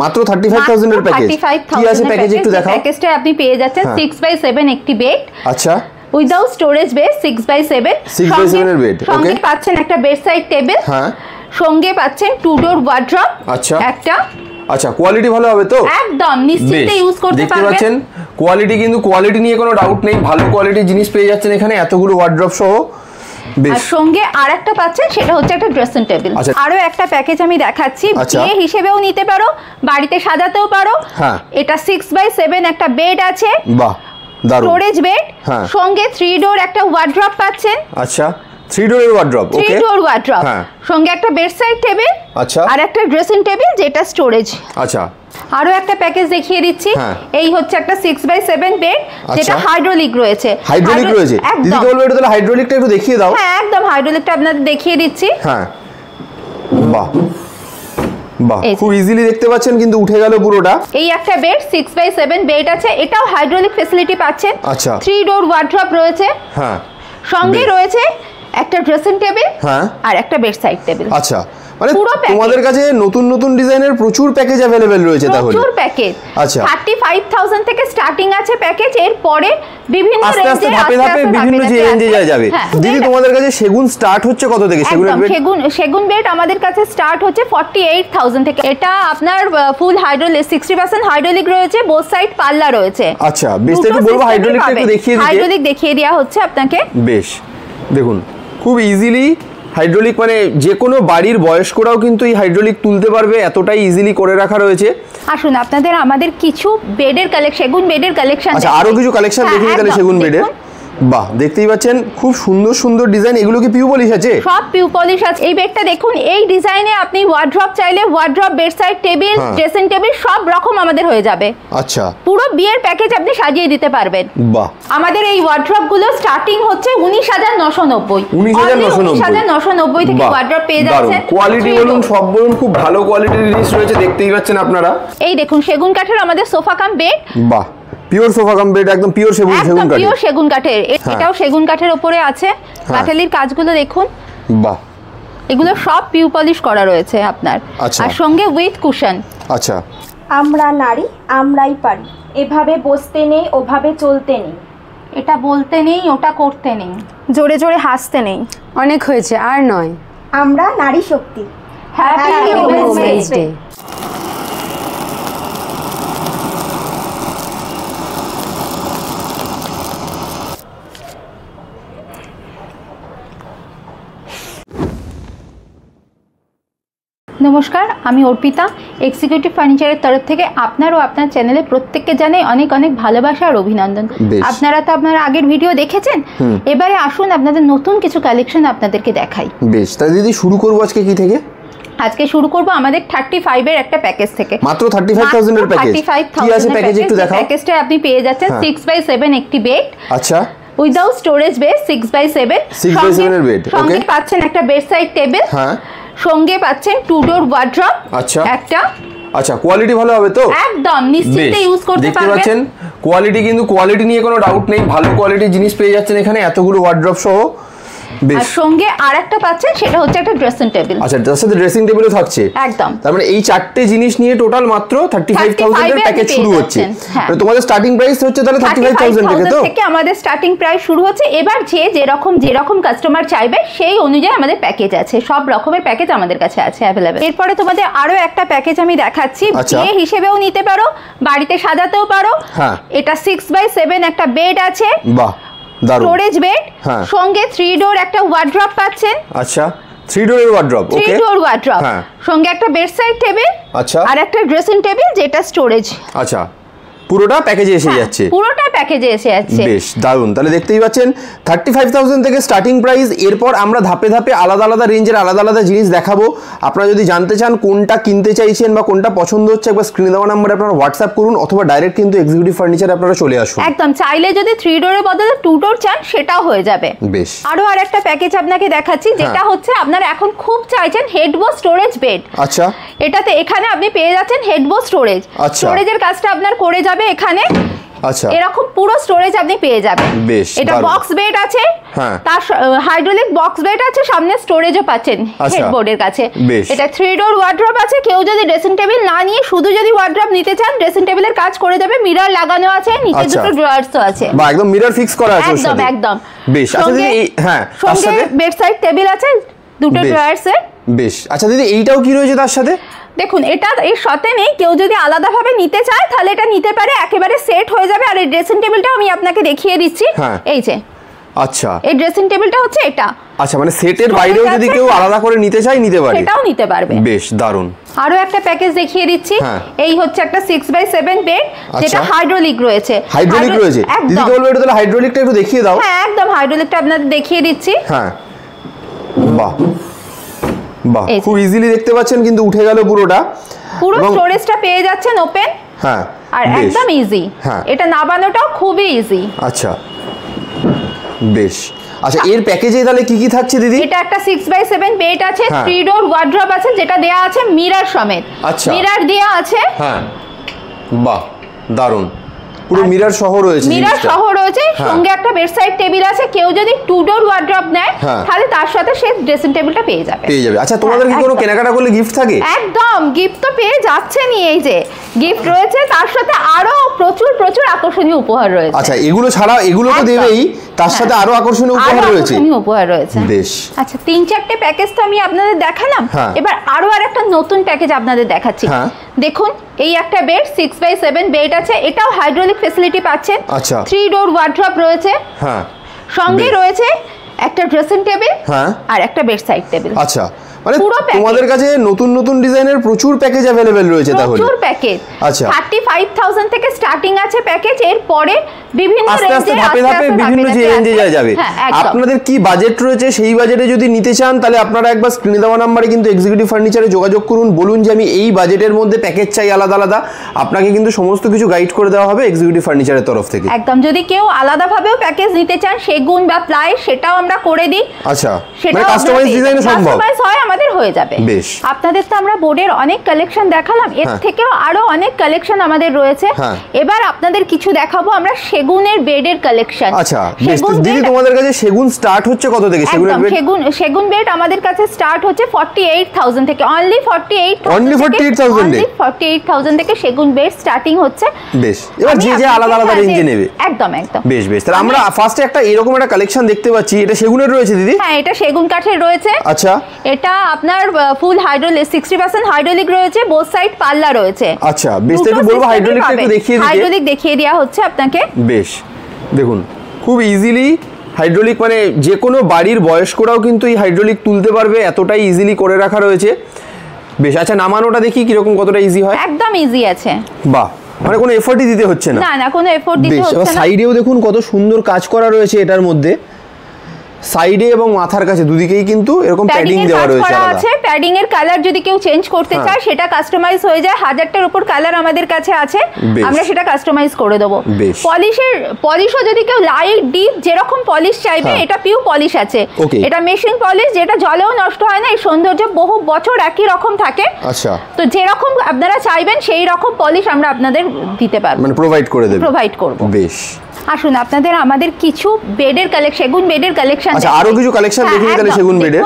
মাত্র 35000 এর প্যাকেজ। কি আছে প্যাকেজ একটু দেখাও। প্যাকেজটা আপনি পেয়ে যাচ্ছেন 6x7 একটি বেড। আচ্ছা, উইদাউট স্টোরেজ বেড 6x7 এর বেড। সঙ্গে পাচ্ছেন একটা বেড সাইড টেবিল। হ্যাঁ, সঙ্গে পাচ্ছেন 2 ডোর ওয়ার্ড্রপ। আচ্ছা একটা। আচ্ছা, কোয়ালিটি ভালো হবে তো? একদম নিশ্চিন্তে ইউজ করতে পারবেন। দেখতে পাচ্ছেন কোয়ালিটি, কিন্তু কোয়ালিটি নিয়ে কোনো ডাউট নেই, ভালো কোয়ালিটির জিনিস পেয়ে যাচ্ছেন এখানে এতগুলো ওয়ার্ড্রপ সহ। আর সঙ্গে আরেকটা পাচ্ছেন, সেটা হচ্ছে একটা ড্রেসিং টেবিল। আরো একটা প্যাকেজ আমি দেখাচ্ছি, বিয়ে হিসেবেও নিতে পারো, বাড়িতে সাজাতেও পারো। হ্যাঁ, এটা 6x7 একটা বেড আছে। বাহ, দারুণ। স্টোরেজ বেড, সঙ্গে 3 ডোর একটা ওয়ার্ড্রপ পাচ্ছেন। আচ্ছা, 3 ডোরের ওয়ার্ড্রপ। ওকে, 3 ডোর ওয়ার্ড্রপ, সঙ্গে একটা বেড সাইড টেবিল। আচ্ছা, আর একটা ড্রেসিং টেবিল যেটা স্টোরেজ। আচ্ছা, আরো একটা প্যাকেজ দেখিয়ে দিচ্ছি। এই হচ্ছে একটা 6x7 বেড, যেটা হাইড্রোলিক রয়েছে। হাইড্রোলিক রয়েছে? দিদিকে বলবো এটা তাহলে হাইড্রোলিকটা একটু দেখিয়ে দাও। হ্যাঁ, একদম হাইড্রোলিকটা আপনাদের দেখিয়ে দিচ্ছি। হ্যাঁ, বাহ বাহ, খুব ইজিলি দেখতে পাচ্ছেন, কিন্তু উঠে গেল পুরোটা। এই একটা বেড 6x7 বেড আছে, এটাও হাইড্রোলিক ফ্যাসিলিটি পাচ্ছেন। আচ্ছা, 3 ডোর ওয়ার্ড্রপ রয়েছে। হ্যাঁ, সঙ্গে রয়েছে একটা ড্রেসিং টেবিল আর একটা বেড সাইড টেবিল। আচ্ছা, মানে তোমাদের কাছে নতুন নতুন ডিজাইনের প্রচুর প্যাকেজ अवेलेबल রয়েছে তাহলে? প্রচুর প্যাকেজ। আচ্ছা, 35000 থেকে স্টার্টিং আছে প্যাকেজ, এর পরে বিভিন্ন রেঞ্জে আস্তে আস্তে বিভিন্ন রেঞ্জে যাবে। দিদি তোমাদের কাছে সেগুন স্টার্ট হচ্ছে কত থেকে? সেগুন বেড আমাদের কাছে স্টার্ট হচ্ছে 48000 থেকে। এটা আপনার ফুল হাইড্রোলিক, 60% হাইড্রোলিক রয়েছে, বোথ সাইড পাল্লা রয়েছে। আচ্ছা, বেশ, একটু বলবো হাইড্রোলিকটা একটু দেখিয়ে দিতে। হাইড্রোলিক দেখিয়ে দেওয়া হচ্ছে আপনাকে। বেশ, দেখুন খুব ইজিলি হাইড্রোলিক, মানে যে কোনো বাড়ির বয়স্করাও কিন্তু এই হাইড্রোলিক তুলতে পারবে, এতটাই ইজিলি করে রাখা রয়েছে। আসুন আপনাদের আমাদের কিছু বেডের কালেকশন, সেগুন বেডের কালেকশন। আচ্ছা, আরো কিছু কালেকশন দেখিয়ে তাহলে সেগুন বেডের। বাহ, দেখতেই পাচ্ছেন খুব সুন্দর সুন্দর ডিজাইন। এগুলো কি পিউ পলিশ আছে? সব পিউ পলিশ আছে। এই বেডটা দেখুন, এই ডিজাইনে আপনি ওয়ার্ড্রপ চাইলে wardrobe, bed side table, dressing table সব রকম আমাদের হয়ে যাবে। আচ্ছা, পুরো বিয়ের প্যাকেজ আপনি সাজিয়ে দিতে পারবেন। বাহ, আমাদের এই ওয়ার্ড্রপ গুলো স্টার্টিং হচ্ছে 19990। 19990 থেকে ওয়ার্ড্রপ পেয়ে যাচ্ছেন। কোয়ালিটি বলুন, সব বলুন, খুব ভালো কোয়ালিটির জিনিস রয়েছে, দেখতেই পাচ্ছেন আপনারা। এই দেখুন সেগুন কাঠের আমাদের সোফা কাম বেড। বাহ, পিওর সোফা কাম বেড, একদম পিওর সেগুন কাঠের। পিওর সেগুন কাঠের, এটাও সেগুন কাঠের উপরে আছে। কাঠালির কাজগুলো দেখুন। বাহ, এগুলো সব পিউ পলিশ করা রয়েছে আপনার, আর সঙ্গে উইথ কুশন। আচ্ছা, আমরা নারী, আমরাই পারি, এভাবে বসতে নেই, ওভাবে চলতে নেই, এটা বলতে নেই, ওটা করতে নেই, জোরে জোরে হাসতে নেই, অনেক হয়েছে আর নয়। আমরা নারী শক্তি। Happy women's day. নমস্কার, আমি অর্পিতা, এক্সিকিউটিভ ফার্নিচারের তরফ থেকে আপনার ও আপনার চ্যানেলে প্রত্যেককে জানাই অনেক অনেক ভালোবাসা আর অভিনন্দন। আপনারা তো আপনারা আগের ভিডিও দেখেছেন, এবারে আসুন আপনাদের নতুন কিছু কালেকশন আপনাদেরকে দেখাই। বেশ, তাহলে দিদি শুরু করব আজকে কি থেকে? আজকে শুরু করব আমাদের 35 এর একটা প্যাকেজ থেকে। মাত্র 35000 এর প্যাকেজ। কি আছে প্যাকেজ একটু দেখাও। প্যাকেজটা আপনি পেয়ে যাচ্ছেন 6x7 একটি বেড। আচ্ছা, উইদাউট স্টোরেজ বেড 6x7 এর বেড। ওকে, সঙ্গে পাচ্ছেন একটা বেড সাইড টেবিল। হ্যাঁ, সঙ্গে পাচ্ছেন 2 ডোর ওয়ার্ড্রপ। আচ্ছা, একটা। আচ্ছা, কোয়ালিটি ভালো হবে তো? একদম নিশ্চিন্তে ইউজ করতে পারবেন। দেখতে পাচ্ছেন কোয়ালিটি, কিন্তু কোয়ালিটি নিয়ে কোনো ডাউট নেই, ভালো কোয়ালিটির জিনিস পেয়ে যাচ্ছেন এখানে এতগুলো ওয়ার্ড্রপ সহ। আর সঙ্গে আরেকটা পাচ্ছেন, সেটা হচ্ছে একটা ড্রেসিং টেবিল। আচ্ছা, তার সাথে ড্রেসিং টেবিলও থাকছে। একদম। তার মানে এই চারটে জিনিস নিয়ে টোটাল মাত্র 35000 এর প্যাকেজ শুরু হচ্ছে। মানে তোমাদের স্টার্টিং প্রাইস হচ্ছে তাহলে 35000 থেকে, তো থেকে আমাদের স্টার্টিং প্রাইস শুরু হচ্ছে। এবার যেরকম কাস্টমার চাইবে সেই অনুযায়ী আমাদের প্যাকেজ আছে, সব রকমের প্যাকেজ আমাদের কাছে আছে अवेलेबल। এরপরে তোমাদের আরো একটা প্যাকেজ আমি দেখাচ্ছি, বিয়ে হিসেবেও নিতে পারো, বাড়িতে সাজাতেও পারো। এটা 6x7 একটা বেড আছে। বাহ, দারুণ। স্টোরেজ বেড, সঙ্গে 3 ডোর একটা ওয়ার্ড্রপ পাচ্ছেন। আচ্ছা, 3 ডোরের ওয়ার্ড্রপ। ওকে, 3 ডোর ওয়ার্ড্রপ, সঙ্গে একটা বেড সাইড টেবিল। আচ্ছা, আর একটা ড্রেসিং টেবিল যেটা স্টোরেজ। আচ্ছা, পুরোটা প্যাকেজে এসে যাচ্ছে। পুরোটা প্যাকেজে এসে যাচ্ছে। বেশ দারুণ। তাহলে দেখতেই পাচ্ছেন 35000 থেকে স্টার্টিং প্রাইস। এরপর আমরা ধাপে ধাপে আলাদা আলাদা রেঞ্জের আলাদা আলাদা জিনিস দেখাবো। আপনারা যদি জানতে চান কোনটা কিনতে চাইছেন বা কোনটা পছন্দ হচ্ছে, একবার স্ক্রিনে দেওয়া নম্বরে আপনারা হোয়াটসঅ্যাপ করুন, অথবা ডাইরেক্ট কিন্তু এক্সিকিউটিভ ফার্নিচারে আপনারা চলে আসুন। একদম, চাইলে যদি 3 ডোরের বদলে 2 ডোর চান সেটাও হয়ে যাবে। বেশ, আরো আরেকটা প্যাকেজ আপনাকে দেখাচ্ছি, যেটা হচ্ছে আপনারা এখন খুব চাইছেন হেডবো স্টোরেজ বেড। আচ্ছা, এটাতে এখানে আপনি পেয়ে যাচ্ছেন হেডবো স্টোরেজ। স্টোরেজের কাজটা আপনার করে যাবে এখানে। আচ্ছা এরকম পুরো স্টোরেজ আপনি পেয়ে যাবেন। বেশ, এটা বক্স বেড আছে, হ্যাঁ তার হাইড্রোলিক বক্স বেড আছে, সামনে স্টোরেজও পাচ্ছেন হেডবোর্ডের কাছে। এটা 3 ডোর ওয়ার্ড্রপ আছে। কেউ যদি ড্রেসিং টেবিল না নিয়ে শুধু যদি ওয়ার্ড্রপ নিতে চান, ড্রেসিং টেবিলের কাজ করে দেবে। মিরর লাগানো আছে, নিচে দুটো ড্রয়ারসও আছে, বা একদম মিরর ফিক্স করা আছে একদম একদম। বেশ। আচ্ছা দিদি হ্যাঁ, তার সাথে বেড সাইড টেবিল আছে দুটো ড্রয়ারসে। বেশ। আচ্ছা দিদি এইটাও কি রয়েছে তার সাথে? দেখুন এটা এর সাথে নেই, কেউ যদি আলাদাভাবে নিতে চায় তাহলে এটা নিতে পারে, একেবারে সেট হয়ে যাবে। আর এই ড্রেসিং টেবিলটাও আমি আপনাকে দেখিয়ে দিচ্ছি, এই যে। আচ্ছা, এই ড্রেসিং টেবিলটা হচ্ছে এটা। আচ্ছা, মানে সেটের বাইরেও যদি কেউ আলাদা করে নিতে চায় নিতে পারে, সেটাও নিতে পারবে। বেশ দারুণ। আরো একটা প্যাকেজ দেখিয়ে দিচ্ছি। এই হচ্ছে একটা 6x7 বেড, যেটা হাইড্রোলিক রয়েছে। হাইড্রোলিক রয়েছে দিদি, বলবো এটা তাহলে হাইড্রোলিকটা একটু দেখিয়ে দাও। হ্যাঁ একদম, হাইড্রোলিকটা আপনাদের দেখিয়ে দিচ্ছি। হ্যাঁ, বাহ বাহ, খুব ইজিলি দেখতে পাচ্ছেন কিন্তু উঠে গেল পুরোটা। পুরো স্টোরেজটা পেয়ে যাচ্ছেন ওপেন। হ্যাঁ, আর একদম ইজি, এটা নামানোটাও খুবই ইজি। আচ্ছা বেশ। আচ্ছা এর প্যাকেজে তাহলে কি কি থাকছে দিদি? এটা একটা 6x7 বেড আছে, 3 ডোর ওয়ার্ড্রপ আছে, যেটা দেয়া আছে মিরর সমেত। আচ্ছা, মিরর দেয়া আছে। হ্যাঁ, বাহ দারুণ, পুরো মিরর সহ রয়েছে। মিরর সহ রয়েছে, সঙ্গে একটা বেড সাইড টেবিল আছে। কেউ যদি 2 ডোর ওয়ার্ড্রপ নেয় তাহলে তার সাথে সে ড্রেসিং টেবিলটা পেয়ে যাবে। আচ্ছা তোমাদের কি কোনো কেনাকাটা করলে গিফট থাকে? একদম, গিফট তো পেয়ে যাচ্ছেন। এই যে গিফট রয়েছে, তার সাথে আরো প্রচুর প্রচুর আকর্ষণীয় উপহার রয়েছে। আচ্ছা এগুলো ছাড়া, এগুলো তো দেবেই, তার সাথে আরো আকর্ষণীয় উপহার রয়েছে। বেশ। আচ্ছা 3-4টে প্যাকেজ তো আমি আপনাদের দেখালাম, এবার আরো একটা নতুন প্যাকেজ আপনাদের দেখাচ্ছি। দেখুন এই একটা বেড 6x7 বেড আছে, এটাও হাইড্রোলিক ফ্যাসিলিটি পাচ্ছেন। আচ্ছা, 3 ডোর ওয়ার্ড্রপ রয়েছে, হ্যাঁ, সঙ্গে রয়েছে একটা ড্রেসিং টেবিল আর একটা বেড সাইড টেবিল। আচ্ছা, মানে তোমাদের কাছে নতুন নতুন ডিজাইনের প্রচুর প্যাকেজ अवेलेबल রয়েছে তাহলে? প্রচুর প্যাকেজ। আচ্ছা 35000 থেকে স্টার্টিং আছে প্যাকেজ, এর পরে বিভিন্ন রেঞ্জে ধাপে ধাপে বিভিন্ন রেঞ্জে যাবে। আপনাদের কি বাজেট রয়েছে, সেই বাজেটে যদি নিতে চান তাহলে আপনারা একবার স্ক্রিনে দেওয়া নম্বরে কিন্তু এক্সিকিউটিভ ফার্নিচারে যোগাযোগ করুন, বলুন যে আমি এই বাজেটের মধ্যে প্যাকেজ চাই আলাদা আলাদা, আপনাকে কিন্তু সমস্ত কিছু গাইড করে দেওয়া হবে এক্সিকিউটিভ ফার্নিচারের তরফ থেকে। একদম, যদি কেউ আলাদাভাবেও প্যাকেজ নিতে চান সেগুন বা প্লাই, সেটাও আমরা করে দিই। আচ্ছা, মানে কাস্টমাইজ ডিজাইনে সম্ভব, কাস্টমাইজ হয় আমাদের হয়ে যাবে। বেশ। আপনাদের তো আমরা বোর্ডের অনেক কালেকশন দেখালাম, এর থেকেও আরো অনেক কালেকশন আমাদের রয়েছে। এবার আপনাদের কিছু দেখাবো আমরা সেগুনের বেডের কালেকশন। আচ্ছা বেশ, দিদি তোমাদের কাছে সেগুন স্টার্ট হচ্ছে কত থেকে? সেগুন বেড আমাদের কাছে স্টার্ট হচ্ছে 48000 থেকে, অনলি 48000 থেকে সেগুন বেড স্টার্টিং হচ্ছে। বেশ, এবার যে যে আলাদা আলাদা রেঞ্জে নেবে। একদম একদম, বেশ বেশ। তাহলে আমরা ফার্স্টে একটা এরকম একটা কালেকশন দেখতে পাচ্ছি, এটা সেগুনের রয়েছে দিদি? হ্যাঁ, এটা সেগুন কাঠের রয়েছে। আচ্ছা, এটা আপনার ফুল হাইড্রোলিক, 60% হাইড্রোলিক রয়েছে, বোথ সাইড পাল্লা রয়েছে। আচ্ছা বেশ, একটু বলবো হাইড্রোলিকটা একটু দেখিয়ে দিতে। হাইড্রোলিক দেখিয়ে দেওয়া হচ্ছে আপনাকে। বেশ, দেখুন খুব ইজিলি হাইড্রোলিক, মানে যে কোনো বাড়ির বয়স্করাও কিন্তু এই হাইড্রোলিক তুলতে পারবে, এতটাই ইজিলি করে রাখা রয়েছে। বেশ, আচ্ছা নামানোটা দেখি কিরকম, কতটা ইজি হয়? একদম ইজি আছে। বাহ, মানে কোনো এফোর্টই দিতে হচ্ছে না। না না, কোনো এফোর্ট দিতে হচ্ছে না। সাইডেও দেখুন কত সুন্দর কাজ করা রয়েছে এটার মধ্যে, সাইডে এবং মাথার কাছে দুদিকেই কিন্তু এরকম প্যাডিং দেওয়া রয়েছে আলাদা। প্যাডিং এর কালার যদি কেউ চেঞ্জ করতে চায় সেটা কাস্টমাইজ হয়ে যায়, 1000টার উপর কালার আমাদের কাছে আছে, আমরা সেটা কাস্টমাইজ করে দেব। পলিশও যদি কেউ লাইট ডিপ যেরকম পলিশ চাইবে, এটা পিউ পলিশ আছে, এটা মেশিন পলিশ, যেটা জলেও নষ্ট হয় না, এই সৌন্দর্য বহু বছর একই রকম থাকে। আচ্ছা, তো যেরকম আপনারা চাইবেন সেই রকম পলিশ আমরা আপনাদের দিতে পারবো, মানে প্রোভাইড করে দেব, প্রোভাইড করব। বেশ, আসুন আপনাদের আমাদের কিছু বেডের কালেকশন, সেগুন বেডের কালেকশন। আচ্ছা আরো কিছু কালেকশন দেখিয়ে তাহলে সেগুন বেডের।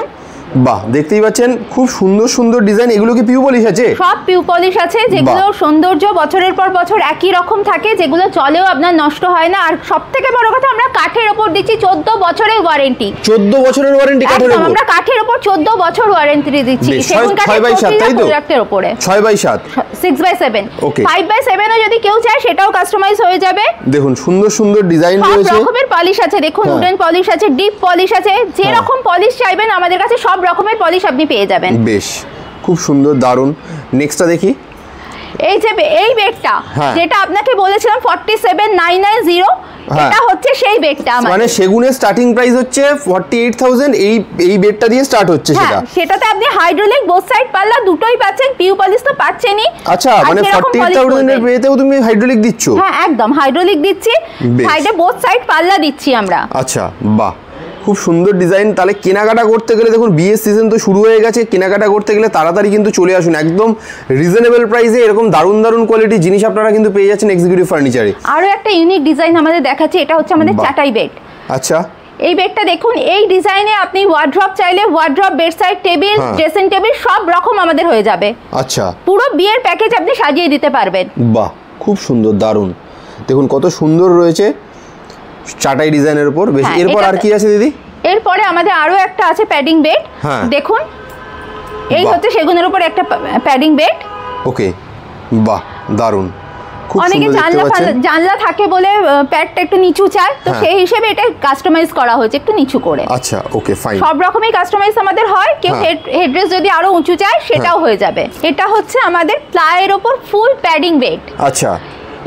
বাহ, দেখতেই পাচ্ছেন খুব সুন্দর সুন্দর ডিজাইন। এগুলো কি পিউ পলিশ আছে? সব পিউ পলিশ আছে, যেগুলো সৌন্দর্য বছরের পর বছর একই রকম থাকে, যেগুলো চলেও আপনার নষ্ট হয় না। আর সবথেকে বড় কথা, আমরা কাঠের উপর দিচ্ছি 14 বছরের ওয়ারেন্টি। 14 বছরের ওয়ারেন্টি কাঠের উপর? আমরা কাঠের উপর 14 বছর ওয়ারেন্টি দিচ্ছি। সেগুন কাঠের 6x7 তাই তো? প্রোডাক্টের উপরে 6x7, 6x7, ওকে। 5x7 ও যদি কেউ চায় সেটাও কাস্টমাইজ হয়ে যাবে। দেখুন সুন্দর সুন্দর ডিজাইন রয়েছে, সব রকমের পলিশ আছে। দেখুন উডেন পলিশ আছে, ডিপ পলিশ আছে, যে রকম পলিশ চাইবেন আমাদের কাছে সব রকমের পলিশ আপনি পেয়ে যাবেন। বেশ, খুব সুন্দর, দারুণ। নেক্সটটা দেখি। এই যে এই বেডটা যেটা আপনাকে বলেছিলাম 47990, এটা হচ্ছে সেই বেডটা আমাদের। মানে সেগুনের স্টার্টিং প্রাইস হচ্ছে 48000, এই বেডটা দিয়ে স্টার্ট হচ্ছে সেটা। সেটাতে আপনি হাইড্রোলিক বোথ সাইড পাল্লা দুটোই পাচ্ছেন, পিউ পলিশ তো পাচ্ছেনই। আচ্ছা, মানে 48000 এর বেডেও তুমি হাইড্রোলিক দিচ্ছ? হ্যাঁ একদম, হাইড্রোলিক দিচ্ছি, সাইডে বোথ সাইড পাল্লা দিচ্ছি আমরা। আচ্ছা, বাহ, খুব সুন্দর ডিজাইন। তাহলে কেনাকাটা করতে গেলে দেখুন বিয়ের সিজন তো শুরু হয়ে গেছে, কেনাকাটা করতে গেলে তাড়াতাড়ি কিন্তু চলে আসুন, একদম রিজনেবল প্রাইসে এরকম দারুণ দারুণ কোয়ালিটি জিনিস আপনারা কিন্তু পেয়ে যাচ্ছেন এক্সিকিউটিভ ফার্নিচারে। আরো একটা ইউনিক ডিজাইন আমাদের দেখাচ্ছি, এটা হচ্ছে আমাদের চাটাই বেড। আচ্ছা, এই বেডটা দেখুন, এই ডিজাইনে আপনি ওয়ার্ড্রপ চাইলে wardrobe, bedside table, dressing table সব রকম আমাদের হয়ে যাবে। আচ্ছা, পুরো বিয়ের প্যাকেজ আপনি সাজিয়ে দিতে পারবেন। বাহ, খুব সুন্দর, দারুণ। দেখুন কত সুন্দর রয়েছে চাটাই ডিজাইনের উপর। বেশ, এরপর আর কি আছে দিদি? এরপরে আমাদের আরো একটা আছে প্যাডিং বেড। দেখুন এই হচ্ছে সেগুনের উপর একটা প্যাডিং বেড। ওকে, বাহ, দারুণ। অনেকে জানলা থাকে বলে প্যাডটা একটু নিচু চায়, তো সেই হিসেবে এটা কাস্টমাইজ করা হয়েছে একটু নিচু করে। আচ্ছা, ওকে, ফাইন। সব রকমই কাস্টমাইজ আমাদের হয়, কেউ হেডরেস্ট যদি আরো উঁচু চায় সেটাও হয়ে যাবে। এটা হচ্ছে আমাদের প্লাইয়ের উপর ফুল প্যাডিং বেড। আচ্ছা,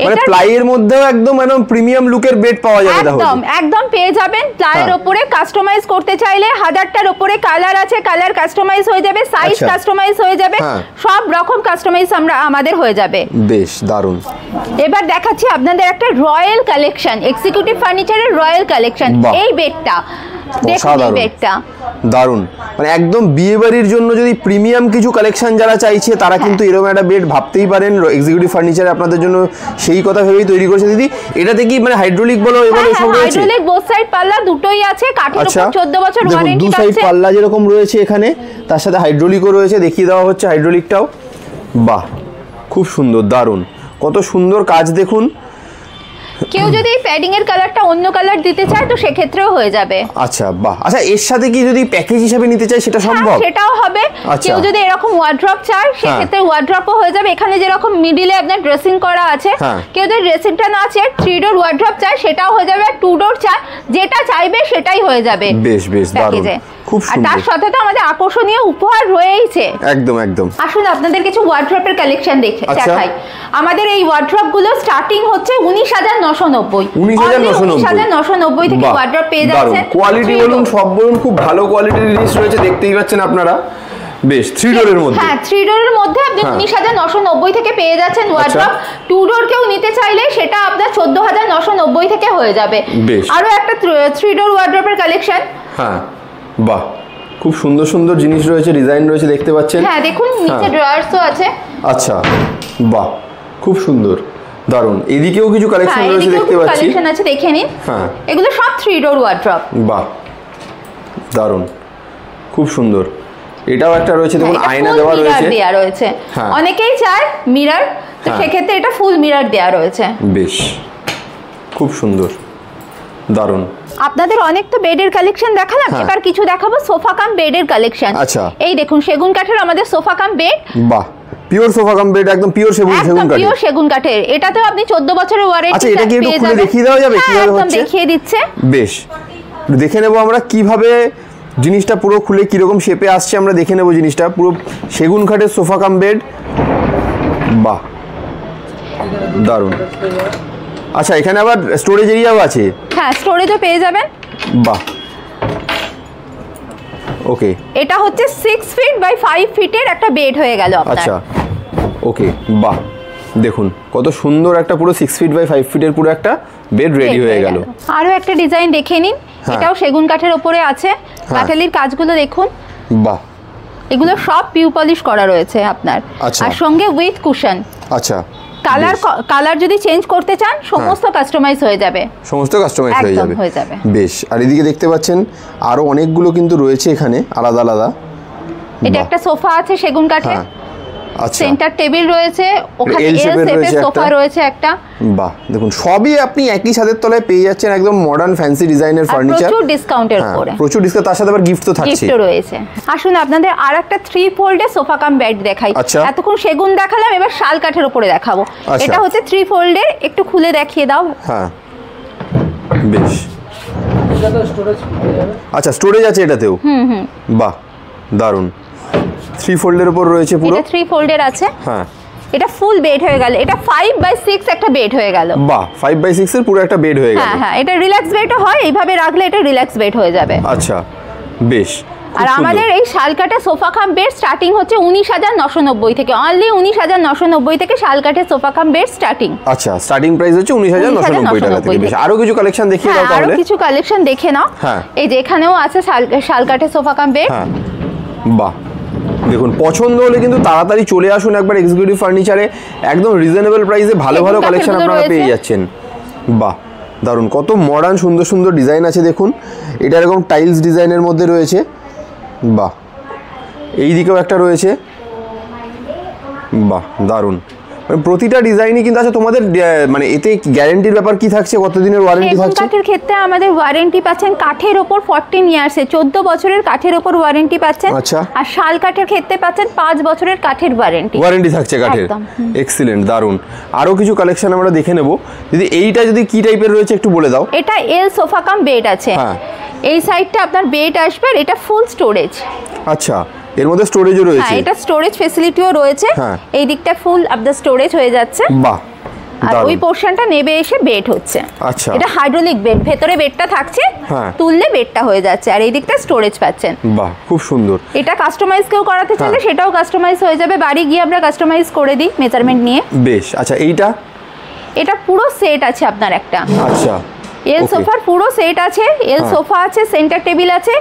মানে প্লাইয়ের মধ্যেও একদম প্রিমিয়াম লুকের বেড পাওয়া যাবে। একদম একদম পেয়ে যাবেন। প্লাইয়ের উপরে কাস্টমাইজ করতে চাইলে 1000টার উপরে কালার আছে, কালার কাস্টমাইজ হয়ে যাবে, সাইজ কাস্টমাইজ হয়ে যাবে, সব রকম কাস্টমাইজ আমাদের হয়ে যাবে। বেশ, দারুণ। এবার দেখাচ্ছি আপনাদের একটা রয়্যাল কালেকশন, এক্সিকিউটিভ ফার্নিচারের রয়্যাল কালেকশন। এই বেডটা দেখুন, এই বেডটা দারুণ, মানে একদম বিয়ে বাড়ির জন্য যদি প্রিমিয়াম কিছু কালেকশন যারা চাইছে তারা কিন্তু এরকম একটা বেড ভাবতেই পারেন। এক্সিকিউটিভ ফার্নিচার আপনাদের জন্য সেই কথা ভেবেই তৈরি করেছে দিদি। এটাতে কি মানে হাইড্রোলিক বলো এবারে সব রয়েছে? হাইড্রোলিক বোথ সাইড পাল্লা দুটোই আছে, কাঠের উপর 14 বছর ওয়ারেন্টি আছে। দুই সাইড পাল্লা যেরকম রয়েছে এখানে, তার সাথে হাইড্রোলিকও রয়েছে, দেখিয়ে দেওয়া হচ্ছে হাইড্রোলিকটাও। বাহ, খুব সুন্দর, দারুণ, কত সুন্দর কাজ দেখুন। কেউ যদি প্যাডিং এর কালারটা অন্য কালার দিতে চায় তো সেক্ষেত্রেও হয়ে যাবে। আচ্ছা, বাহ। আচ্ছা, এর সাথে কি যদি প্যাকেজ হিসেবে নিতে চাই সেটা সম্ভব? সেটাও হবে। কেউ যদি এরকম ওয়ার্ড্রপ চায় সেক্ষেত্রে ওয়ার্ড্রপও হয়ে যাবে। এখানে যেরকম মিডিলে আপনার ড্রেসিং করা আছে, কেউ যদি ড্রেসিংটা না চায় 3 ডোর ওয়ার্ড্রপ চায় সেটাও হয়ে যাবে, 2 ডোর চায় যেটা চাইবে সেটাই হয়ে যাবে। বেশ বেশ, দারুণ, খুব সুন্দর। আর তার সাথে তো আমাদের আকর্ষণীয় উপহার রয়েছে। একদম একদম। আসুন আপনাদের কিছু ওয়ার্ড্রপের কালেকশন দেখাই। আমাদের এই ওয়ার্ড্রপ গুলো স্টার্টিং হচ্ছে 19,990। 19,990 থেকে ওয়ার্ড্রপ পেয়ে যাচ্ছেন। কোয়ালিটি বলুন, সব বলুন, খুব ভালো কোয়ালিটির জিনিস রয়েছে, দেখতেই পাচ্ছেন আপনারা। বেশ, 3 ডোরের মধ্যে। 3 ডোরের মধ্যে আপনি 19,990 থেকে পেয়ে যাচ্ছেন ওয়ার্ড্রপ। 2 ডোর কেউ নিতে চাইলে সেটা আপনার 14,990 থেকে হয়ে যাবে। আরো একটা 3 ডোর ওয়ার্ড্রপের কালেকশন। বাহ, খুব সুন্দর সুন্দর জিনিস রয়েছে, ডিজাইন রয়েছে, দেখতে পাচ্ছেন। দেখুন নিচে ড্রয়ারসও আছে। আচ্ছা, বাহ, খুব সুন্দর, দারুণ। এদিকেও কিছু কালেকশন রয়েছে, দেখতে পাচ্ছি। কালেকশন আছে, দেখে নিন। এগুলো সব 3 ডোর ওয়ার্ড্রপ। বাহ, দারুণ, খুব সুন্দর। এটাও একটা রয়েছে, দেখুন আয়না দেওয়া রয়েছে। অনেকেই চায় মিরর, তো সেক্ষেত্রে এটা ফুল মিরর দেওয়া রয়েছে। বেশ, খুব সুন্দর, দারুণ। আপনাদের অনেক তো বেডের কালেকশন দেখালাম, এবার কিছু দেখাবো সোফা কাম বেডের কালেকশন। আচ্ছা, এই দেখুন সেগুন কাঠের আমাদের সোফা কাম বেড। বাহ, পিওর সোফা কাম বেড, একদম পিওর সেগুন কাঠের। পিওর সেগুন কাঠের। এটাতেও আপনি 14 বছরের ওয়ারেন্টি। আচ্ছা, এটা কি একটু খুলে দেখিয়ে দেওয়া যাবে কিভাবে হচ্ছে? দেখিয়ে দিচ্ছে। বেশ, দেখে নেব আমরা কিভাবে জিনিসটা পুরো খুলে কিরকম শেপে আসছে, আমরা দেখে নেব জিনিসটা। পুরো সেগুন কাঠের সোফা কাম বেড। বাহ, দারুণ। আচ্ছা, এখানে আবার স্টোরেজ এরিয়াও আছে। স্টোরেজও পেয়ে যাবেন। বাহ, ওকে। এটা হচ্ছে 6 ফিট বাই 5 ফিটের একটা বেড হয়ে গেল আপনার। আচ্ছা, ওকে, বাহ, দেখুন কত সুন্দর একটা পুরো 6 ফিট বাই 5 ফিটের পুরো একটা বেড রেডি হয়ে গেল। আরো একটা ডিজাইন দেখে নিন, এটাও সেগুন কাঠের উপরে আছে। কাঠালির কাজগুলো দেখুন। বাহ, এগুলো সব পিউ পলিশ করা রয়েছে আপনার, আর সঙ্গে উইথ কুশন। আচ্ছা, কালার যদি চেঞ্জ করতে চান সমস্ত কাস্টমাইজ হয়ে যাবে। সমস্ত কাস্টমাইজ হয়ে যাবে। বেশ, আর এদিকে দেখতে পাচ্ছেন আরো অনেকগুলো কিন্তু রয়েছে এখানে আলাদা আলাদা। এটা একটা সোফা আছে সেগুন কাঠের। আচ্ছা, সেন্টার টেবিল রয়েছে, ওখানে এল শেপের সোফা রয়েছে একটা। বাহ, দেখুন সবই আপনি একই ছাদের তলায় পেয়ে যাচ্ছেন, একদম মডার্ন ফ্যান্সি ডিজাইনের ফার্নিচার। প্রচুর ডিসকাউন্টের উপরে। প্রচুর ডিসকাউন্ট, তার সাথে আবার গিফট তো থাকছে। গিফট রয়েছে। আসুন আপনাদের আরেকটা 3 ফোল্ডের সোফা কাম বেড দেখাই। এতক্ষণ সেগুন দেখালাম, এবার শাল কাঠের উপরে দেখাবো। এটা হচ্ছে 3 ফোল্ডের, একটু খুলে দেখিয়ে দাও। বেশ, আচ্ছা, স্টোরেজ আছে এটাতেও। বাহ, দারুণ। 3 ফোল্ডের উপর রয়েছে পুরো। এটা 3 ফোল্ডের আছে। এটা ফুল বেড হয়ে গেল। এটা 5/6 একটা বেড হয়ে গেল। বাহ, 5/6 এর পুরো একটা বেড হয়ে গেল। এটা রিল্যাক্স বেডও হয়, এইভাবে রাখলে এটা রিল্যাক্স বেড হয়ে যাবে। আচ্ছা, বেশ, আর আমাদের এই শালকাঠের সোফা কাম বেড স্টার্টিং হচ্ছে 19,990 থেকে, অনলি 19,990 থেকে শালকাঠের সোফা কাম বেড স্টার্টিং। আচ্ছা, স্টার্টিং প্রাইস হচ্ছে 19,990 টাকা থেকে। বেশ, আরো কিছু কালেকশন দেখিয়ে দাও তাহলে। আরো কিছু কালেকশন দেখে নাও। এই যে এখানেও আছে শালকাঠের সোফা কাম বেড। বাহ, দেখুন পছন্দ হলে কিন্তু তাড়াতাড়ি চলে আসুন একবার এক্সিকিউটিভ ফার্নিচারে, একদম রিজনেবল প্রাইসে ভালো ভালো কালেকশন আপনারা পেয়ে যাচ্ছেন। বাহ, দারুণ, কত মডার্ন সুন্দর সুন্দর ডিজাইন আছে দেখুন। এটা এরকম টাইলস ডিজাইনের মধ্যে রয়েছে। বাহ, এই দিকেও একটা রয়েছে। বাহ, দারুণ, মানে প্রতিটা ডিজাইনই কিন্তু আছে। তোমাদের মানে এতে গ্যারান্টির ব্যাপার কি থাকছে, কতদিনের ওয়ারেন্টি থাকছে? কাঠের ক্ষেত্রে আমাদের ওয়ারেন্টি পাচ্ছেন কাঠের উপর 14 ইয়ার্সে, 14 বছরের কাঠের উপর ওয়ারেন্টি পাচ্ছেন। আচ্ছা, আর শাল কাঠের ক্ষেত্রে পাচ্ছেন 5 বছরের কাঠের ওয়ারেন্টি থাকছে কাঠের। এক্সিলেন্ট, দারুণ। আরো কিছু কালেকশন আমরা দেখে নেব। যদি এইটা যদি কি টাইপের রয়েছে একটু বলে দাও। এটা এল সোফা কাম বেড আছে। এই সাইডটা আপনার বেড আসবে, এটা ফুল স্টোরেজ। আচ্ছা, এর মধ্যে স্টোরেজও রয়েছে। হ্যাঁ, এটা স্টোরেজ ফ্যাসিলিটিও রয়েছে। এই দিকটা ফুল আপনার স্টোরেজ হয়ে যাচ্ছে। বাহ, আর ওই পোরশনটা নেবে এসে বেড হচ্ছে। আচ্ছা, এটা হাইড্রোলিক বেড, ভেতরে বেডটা থাকছে, তুললে বেডটা হয়ে যাচ্ছে, আর এই দিকটা স্টোরেজ পাচ্ছেন। বাহ, খুব সুন্দর। এটা কাস্টমাইজ কেউ করাতে চাইলে সেটাও কাস্টমাইজ হয়ে যাবে, বাড়ি গিয়ে আমরা কাস্টমাইজ করে দিই মেজারমেন্ট নিয়ে। বেশ, আচ্ছা, এটা পুরো সেট আছে আপনার একটা। আচ্ছা, এল সোফার পুরো সেট আছে। এল সোফা আছে, সেন্টার টেবিল আছে,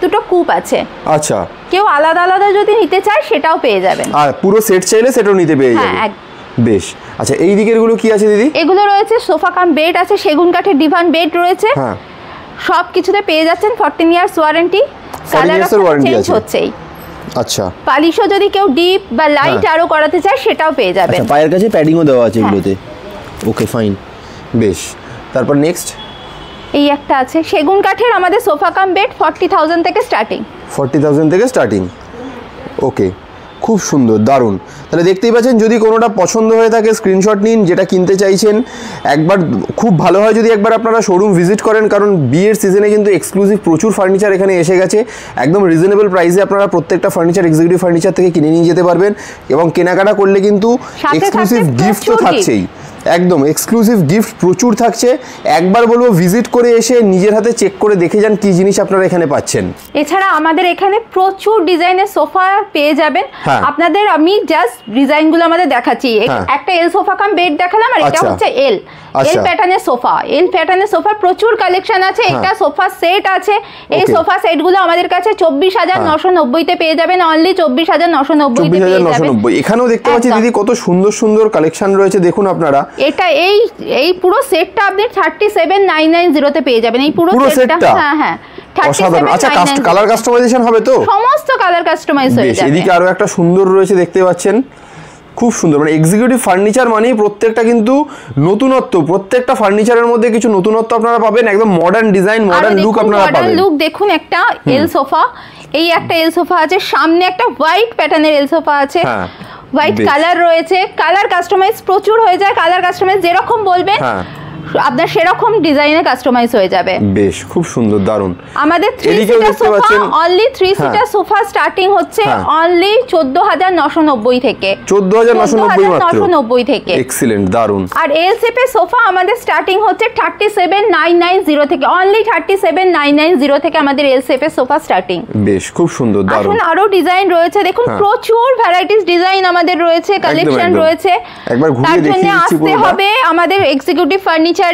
দুটো কুপ আছে। আচ্ছা, কেউ আলাদা আলাদা যদি নিতে চায় সেটাও পেয়ে যাবেন। আর পুরো সেট চাইলে সেটাও নিতে পেয়ে যাবেন। বেশ, আচ্ছা, এই দিকের গুলো কি আছে দিদি? এগুলো রয়েছে সোফা কাম বেড আছে, সেগুন কাঠের ডিভান বেড রয়েছে। সব কিছুতে পেয়ে যাচ্ছেন 14 ইয়ার্স ওয়ারেন্টি। কালার চেঞ্জ হচ্ছেই। আচ্ছা, পালিশও যদি কেউ ডিপ বা লাইট আরো করাতে চায় সেটাও পেয়ে যাবেন। আচ্ছা, পায়ের কাছে প্যাডিংও দেওয়া আছে এগুলোতে। ওকে, ফাইন। বেশ, তারপর নেক্সট এই একটা আছে সেগুন কাঠের আমাদের সোফা কাম বেড 40,000 থেকে স্টার্টিং। 40,000 থেকে স্টার্টিং। ওকে, খুব সুন্দর, দারুণ। তাহলে দেখতেই পাচ্ছেন, যদি কোনোটা পছন্দ হয়ে থাকে স্ক্রিনশট নিন যেটা কিনতে চাইছেন। একবার খুব ভালো হয় যদি একবার আপনারা শোরুম ভিজিট করেন, কারণ বিয়ের সিজনে কিন্তু এক্সক্লুসিভ প্রচুর ফার্নিচার এখানে এসে গেছে। একদম রিজনেবল প্রাইসে আপনারা প্রত্যেকটা ফার্নিচার এক্সিকিউটিভ ফার্নিচার থেকে কিনে নিয়ে যেতে পারবেন, এবং কেনাকাটা করলে কিন্তু এক্সক্লুসিভ গিফট তো থাকছেই। একদম এক্সক্লুসিভ গিফট প্রচুর থাকছে। একবার বলবো ভিজিট করে এসে নিজের হাতে চেক করে দেখে যান কি জিনিস আপনারা এখানে পাচ্ছেন। এছাড়া আমাদের এখানে প্রচুর ডিজাইনের সোফা পেয়ে যাবেন। আপনাদের আমি জাস্ট ডিজাইনগুলো আমাদের দেখাচ্ছি। একটা এল সোফা কাম বেড দেখালাম, আর এটা হচ্ছে এল প্যাটার্নের সোফা। এল প্যাটার্নের সোফা প্রচুর কালেকশন আছে। একটা সোফা সেট আছে। এই সোফা সেটগুলো আমাদের কাছে 24,990 তে পেয়ে যাবেন, অনলি 24,990 তে পেয়ে যাবেন। এখানেও দেখতে পাচ্ছি দিদি কত সুন্দর সুন্দর কালেকশন রয়েছে, দেখুন আপনারা। এটা এই পুরো সেটটা আপনি 37,990 তে পেয়ে যাবেন। এই পুরো সেটটা হ্যাঁ অসাধারণ। আচ্ছা, কালার কাস্টমাইজেশন হবে তো? সমস্ত কালার কাস্টমাইজ হয়ে যাবে। এদিকে আরো একটা সুন্দর রয়েছে, দেখতে পাচ্ছেন, খুব সুন্দর। মানে এক্সিকিউটিভ ফার্নিচার মানেই প্রত্যেকটা কিন্তু নতুনত্ব। প্রত্যেকটা ফার্নিচারের মধ্যে কিছু নতুনত্ব আপনারা পাবেন, একদম মডার্ন ডিজাইন, মডার্ন লুক আপনারা পাবেন। মডার্ন লুক দেখুন। একটা এল সোফা, এই একটা এল সোফা আছে, সামনে একটা হোয়াইট প্যাটার্নের এল সোফা আছে। হোয়াইট কালার রয়েছে। কালার কাস্টমাইজ প্রচুর হয়ে যায়। কালার কাস্টমাইজ যেরকম বলবেন আপনার সেরকম ডিজাইনে কাস্টমাইজ হয়ে যাবে। বেশ, খুব সুন্দর, দারুণ। আমাদের 3 seater sofa, only 3 seater sofa starting হচ্ছে অনলি 14,990 থেকে। 14,990 থেকে। এক্সিলেন্ট, দারুণ। আর এল শেপের সোফা আমাদের স্টার্টিং হচ্ছে 37,990 থেকে, অনলি 37,990 থেকে আমাদের এল শেপের সোফা স্টার্টিং। বেশ, খুব সুন্দর, দারুণ। এখন আরো ডিজাইন রয়েছে, দেখুন প্রচুর ভ্যারাইটিস ডিজাইন আমাদের রয়েছে, কালেকশন রয়েছে। একবার ঘুরিয়ে দেখিয়ে দিচ্ছি। আসতে হবে আমাদের এক্সিকিউটিভ ফার্নিচারে।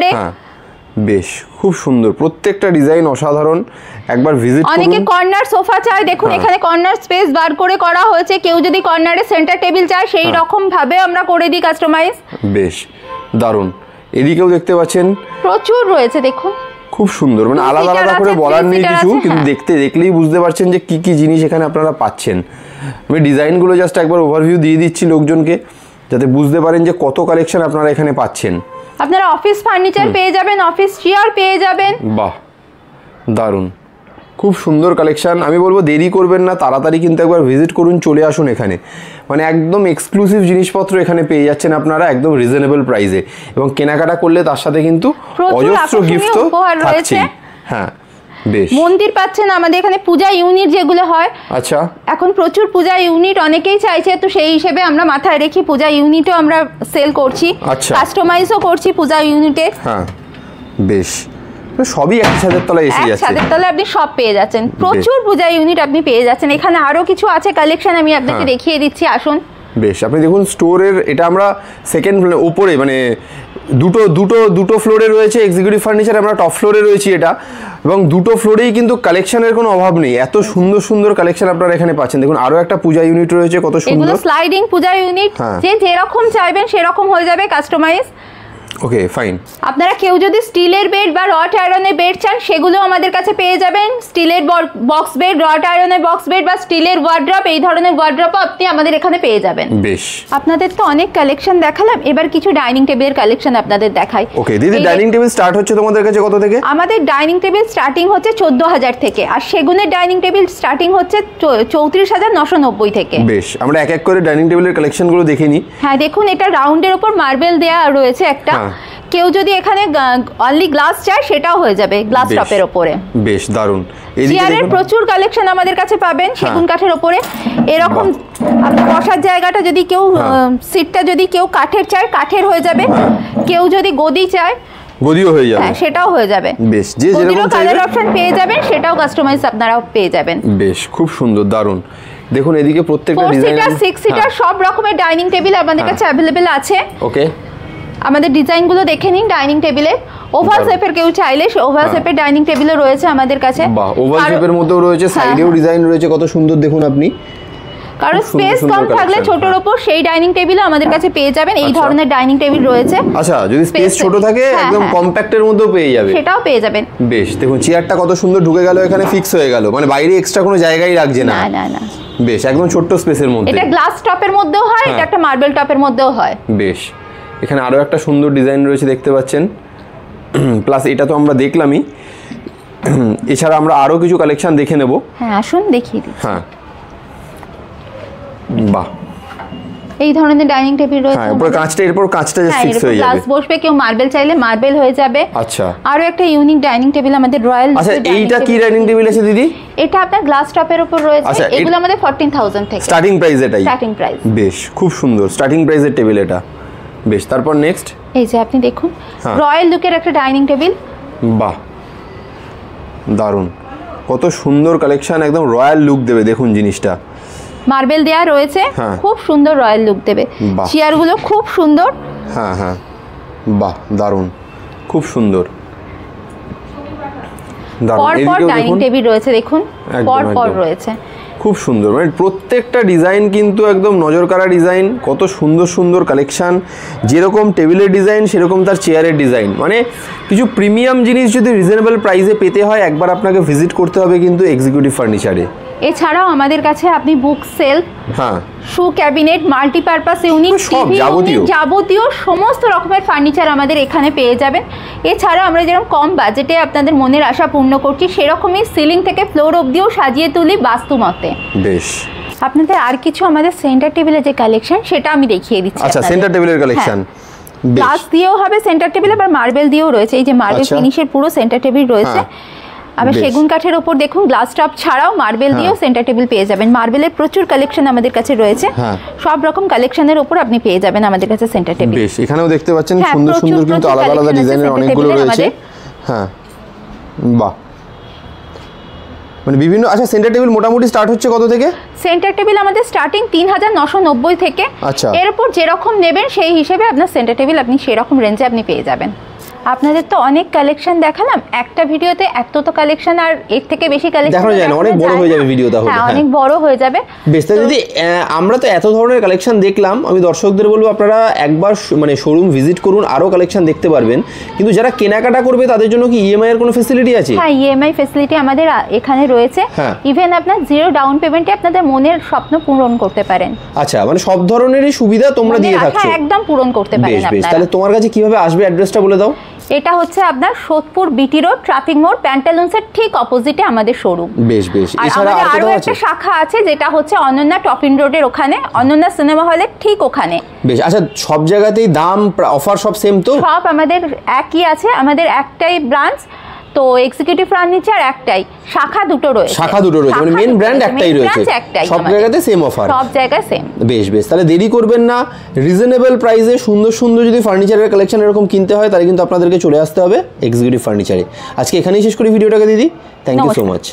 বেশ, খুব সুন্দর, প্রত্যেকটা ডিজাইন অসাধারণ। একবার ভিজিট করুন। অনেকে কর্নার সোফা চায়, দেখুন এখানে কর্নার স্পেস বার করে করা হয়েছে। কেউ যদি কর্নারে সেন্টার টেবিল চায় সেই রকম ভাবে আমরা করে দিই কাস্টমাইজ। বেশ, দারুণ। এদিকেও দেখতে পাচ্ছেন প্রচুর রয়েছে, দেখুন খুব সুন্দর। মানে আলাদা আলাদা করে বলার নেই কিছু, কিন্তু দেখলেই বুঝতে পারছেন যে কি কি জিনিস এখানে আপনারা পাচ্ছেন। আমি ডিজাইনগুলো জাস্ট একবার ওভারভিউ দিয়ে দিচ্ছি লোকজনকে, যাতে বুঝতে পারেন যে কত কালেকশন আপনারা এখানে পাচ্ছেন। আপনারা অফিস ফার্নিচার পেয়ে যাবেন, অফিস চেয়ার পেয়ে যাবেন। বাহ, দারুণ, খুব সুন্দর কালেকশন। আমি বলবো দেরি করবেন না, তাড়াতাড়ি কিন্তু একবার ভিজিট করুন, চলে আসুন এখানে। মানে একদম এক্সক্লুসিভ জিনিসপত্র এখানে পেয়ে যাচ্ছেন আপনারা একদম রিজনেবল প্রাইসে, এবং কেনাকাটা করলে তার সাথে কিন্তু অজস্র গিফট থাকছে। হ্যাঁ, বেশ। মন্দির পাচ্ছেন আমাদের এখানে, পূজা ইউনিট যেগুলো হয়। আচ্ছা, এখন প্রচুর পূজা ইউনিট অনেকেই চাইছে, তো সেই হিসেবে আমরা মাথায় রেখে পূজা ইউনিটও আমরা সেল করছি, কাস্টমাইজও করছি পূজা ইউনিটে। হ্যাঁ, বেশ, সবই এক ছাদের তলায় এসে যাচ্ছে, ছাদের তলায় আপনি সব পেয়ে যাচ্ছেন, প্রচুর পূজা ইউনিট আপনি পেয়ে যাচ্ছেন। এখানে আরো কিছু আছে কালেকশন, আমি আপনাকে দেখিয়ে দিচ্ছি, আসুন। বেশ, আপনি দেখুন স্টোরের এটা আমরা সেকেন্ড উপরে মানে দুটো ফ্লোরে রয়েছে এক্সিকিউটিভ ফার্নিচার, আমরা টপ ফ্লোরে রয়েছি এটা, এবং দুটো ফ্লোরেই কিন্তু কালেকশনের কোনো অভাব নেই, এত সুন্দর সুন্দর কালেকশন আপনারা এখানে পাচ্ছেন। দেখুন আরো একটা পূজা ইউনিট রয়েছে, কত সুন্দর, এগুলো স্লাইডিং পূজা ইউনিট, যে যেরকম চাইবেন সেরকম হয়ে যাবে, কাস্টমাইজ। Okay fine. আপনারা কেউ যদি স্টিলের বেড বা রড আয়রনের বেড চান সেগুলো আমাদের কাছে পেয়ে যাবেন, স্টিলের বক্স বেড, রড আয়রনের বক্স বেড বা স্টিলের ওয়ার্ড্রপ, এই ধরনের ওয়ার্ড্রপও আপনি আমাদের এখানে পেয়ে যাবেন। বেশ, আপনাদের তো অনেক কালেকশন দেখালাম, এবার কিছু ডাইনিং টেবিলের কালেকশন আপনাদের দেখাই। ওকে দিদি, ডাইনিং টেবিল স্টার্ট হচ্ছে তোমাদের কাছে কত থেকে? আমাদের ডাইনিং টেবিল স্টার্টিং হচ্ছে 14,000 থেকে, আর সেগুনের ডাইনিং টেবিল স্টার্টিং হচ্ছে 34,990 থেকে। বেশ, আমরা এক এক করে ডাইনিং টেবিলের কালেকশনগুলো দেখে নিই। হ্যাঁ দেখুন, এটা রাউন্ডের উপর মার্বেল দেয়া রয়েছে একটা, কেউ যদি এখানে অনলি গ্লাস চায় সেটাও হয়ে যাবে, গ্লাস টপের উপরে। বেশ দারুন। চেয়ারের প্রচুর কালেকশন আমাদের কাছে পাবেন সেগুন কাঠের উপরে। এরকম আপনার বসার জায়গাটা যদি কেউ সিটটা যদি কেউ কাঠের চায় কাঠের হয়ে যাবে, কেউ যদি গদি চায় গদিও হয়ে যাবে, হ্যাঁ সেটাও হয়ে যাবে। বেশ, যে যেরকম কালার অপশন পেয়ে যাবেন, সেটাও কাস্টমাইজ আপনারাও পেয়ে যাবেন। বেশ, খুব সুন্দর, দারুন। দেখুন এদিকে প্রত্যেকটা 4 সিটার 6 সিটার সব রকমের ডাইনিং টেবিল আমাদের কাছে अवेलेबल আছে। ওকে, আমাদের ডিজাইনগুলো দেখে নিন ডাইনিং টেবিলের। ওভাল শেপের কেউ চাইলে ওভাল শেপের ডাইনিং টেবিলও রয়েছে আমাদের কাছে। বাহ, ওভাল শেপের মধ্যেও রয়েছে, সাইডেও ডিজাইন রয়েছে, কত সুন্দর দেখুন আপনি। কারণ স্পেস কম থাকলে ছোটর উপর সেই ডাইনিং টেবিলও আমাদের কাছে পেয়ে যাবেন, এই ধরনের ডাইনিং টেবিল রয়েছে। আচ্ছা, যদি স্পেস ছোট থাকে একদম কম্প্যাক্টের মধ্যেও পেয়ে যাবে, সেটাও পেয়ে যাবেন। বেশ, দেখুন চেয়ারটা কত সুন্দর ঢুকে গেল এখানে, ফিক্স হয়ে গেল, মানে বাইরে এক্সট্রা কোনো জায়গাই রাখছে না। না না না, বেশ, একদম ছোট্ট স্পেসের মধ্যে। এটা গ্লাস টপের মধ্যেও হয়, এটা একটা মার্বেল টপের মধ্যেও হয়। বেশ, এখানে আরো একটা সুন্দর ডিজাইন রয়েছে দেখতে পাচ্ছেন, প্লাস এটা তো আমরা দেখলামই, এছাড়া আমরা আরো কিছু কালেকশন দেখে নেব। হ্যাঁ আসুন দেখিয়ে দিই। হ্যাঁ, বাহ, এই ধরনের ডাইনিং টেবিল রয়েছে। হ্যাঁ, উপরে কাঁচটা, এরপর কাঁচটা জাস্ট ফিক্স হয়ে যাবে, গ্লাস বসবে, কেউ মার্বেল চাইলে মার্বেল হয়ে যাবে। আচ্ছা, আরো একটা ইউনিক ডাইনিং টেবিল আমাদের রয়্যাল। আচ্ছা, এইটা কি ডাইনিং টেবিল আছে দিদি? এটা আপনার গ্লাস টপের উপর রয়েছে, এগুলো আমাদের 14,000 থেকে স্টার্টিং প্রাইস, এটাই স্টার্টিং প্রাইস। বেশ, খুব সুন্দর স্টার্টিং প্রাইসের টেবিল এটা। বেশ, তারপর নেক্সট এই যে আপনি দেখুন রয়্যাল লুকের একটা ডাইনিং টেবিল। বাহ, দারুণ, কত সুন্দর কালেকশন, একদম রয়্যাল লুক দেবে দেখুন জিনিসটা। মার্বেল দেয়া রয়েছে, খুব সুন্দর রয়্যাল লুক দেবে। চেয়ারগুলো খুব সুন্দর। হ্যাঁ হ্যাঁ, বাহ, দারুণ, খুব সুন্দর। পরপর ডাইনিং টেবিল রয়েছে, দেখুন পরপর রয়েছে, খুব সুন্দর, মানে প্রত্যেকটা ডিজাইন কিন্তু একদম নজর কাড়া ডিজাইন, কত সুন্দর সুন্দর কালেকশন, যেরকম টেবিলের ডিজাইন সেরকম তার চেয়ারের ডিজাইন। মানে কিছু প্রিমিয়াম জিনিস যদি রিজনেবল প্রাইসে পেতে হয়, একবার আপনাকে ভিজিট করতে হবে কিন্তু এক্সিকিউটিভ ফার্নিচারে। এছাড়াও আমাদের কাছে আপনি বুক সেলফ, শু ক্যাবিনেট, মাল্টিপারপাস ইউনিট, সব যাবতীয় সমস্ত রকমের ফার্নিচার আমাদের এখানে পেয়ে যাবেন। এছাড়াও আমরা যেরকম কম বাজেটে আপনাদের মনের আশা পূর্ণ করছি, সেরকমই সিলিং থেকে ফ্লোর অবধিও সাজিয়ে তুলি বাস্তু মতে। বেশ, আপনাদের আর কিছু আমাদের সেন্টার টেবিলের যে কালেকশন সেটা আমি দেখিয়ে দিচ্ছি। আচ্ছা, সেন্টার টেবিলের কালেকশন গ্লাস দিয়েও হবে সেন্টার টেবিল, আবার মার্বেল দিয়েও রয়েছে। এই যে মার্বেল ফিনিশের পুরো সেন্টার টেবিল রয়েছে। আবার সেগুন কাঠের উপর দেখুন গ্লাস টপ ছাড়াও মার্বেল দিয়েও সেন্টার টেবিল পেয়ে যাবেন। মার্বেলের প্রচুর কালেকশন আমাদের কাছে রয়েছে, সব রকম কালেকশনের উপর আপনি পেয়ে যাবেন আমাদের কাছে সেন্টার টেবিল। বেশ, এখানেও দেখতে পাচ্ছেন সুন্দর সুন্দর কিন্তু আলাদা আলাদা ডিজাইনের অনেকগুলো রয়েছে। হ্যাঁ, বাহ, মানে বিভিন্ন। আচ্ছা, সেন্টার টেবিল মোটামুটি স্টার্ট হচ্ছে কত থেকে? সেন্টার টেবিল আমাদের স্টার্টিং 3,990 থেকে। আচ্ছা, এর উপর যেরকম নেবেন সেই হিসেবে আপনার সেন্টার টেবিল আপনি সেরকম রেঞ্জে আপনি পেয়ে যাবেন। আপনাদের তো অনেক কালেকশন দেখালাম, একটা ভিডিওতে এত তো কালেকশন আর এর থেকে বেশি কালেকশন দেখানো যায় না, অনেক বড় হয়ে যাবে ভিডিও তাহলে। হ্যাঁ, অনেক বড় হয়ে যাবে। বেশ, যদি আমরা তো এত ধরনের কালেকশন দেখলাম, আমি দর্শকদের বলবো আপনারা একবার মানে শোরুম ভিজিট করুন, আরো কালেকশন দেখতে পারবেন। কিন্তু যারা কেনাকাটা করবে তাদের জন্য কি ইএমআই এর কোনো ফ্যাসিলিটি আছে? হ্যাঁ, ইএমআই ফ্যাসিলিটি আমাদের এখানে রয়েছে। ইভেন আপনার 0 ডাউন পেমেন্টে আপনাদের মনের স্বপ্ন পূরণ করতে পারেন। আচ্ছা, মানে সব ধরনেরই সুবিধা তোমরা দিয়ে থাকছো, একদম পূরণ করতে পারেন আপনারা। বেশ, তাহলে তোমার কাছে কিভাবে আসবে, অ্যাড্রেসটা বলে দাও। এটা হচ্ছে আপনার সোদপুর বিটি রোড, ট্রাফিক মোড়, প্যান্টালুন্সের ঠিক অপোজিটে আমাদের শোরুম। বেশ বেশ, এছাড়া আরো একটা শাখা আছে যেটা হচ্ছে অনন্যা টপিন রোডের ওখানে, অনন্যা সিনেমা হলের ঠিক ওখানে। বেশ, আচ্ছা, সব জায়গাতেই দাম অফার সব সেম তো? সব আমাদের একই আছে, আমাদের একটাই ব্রাঞ্চ, তো এক্সিকিউটিভ ফার্নিচার একটাই, শাখা দুটো রয়েছে, মানে মেন ব্র্যান্ড একটাই রয়েছে, সব জায়গাতে সেম অফার, সব জায়গায় সেম। বেশ তাহলে দেরি করবেন না, রিজনেবল প্রাইসে সুন্দর যদি ফার্নিচারের কালেকশন এরকম কিনতে হয় তাহলে কিন্তু আপনাদেরকে চলে আসতে হবে এক্সিকিউটিভ ফার্নিচারে। আজকে এখানেই শেষ করি ভিডিওটাকে দিদি, থ্যাংক ইউ সো মাচ।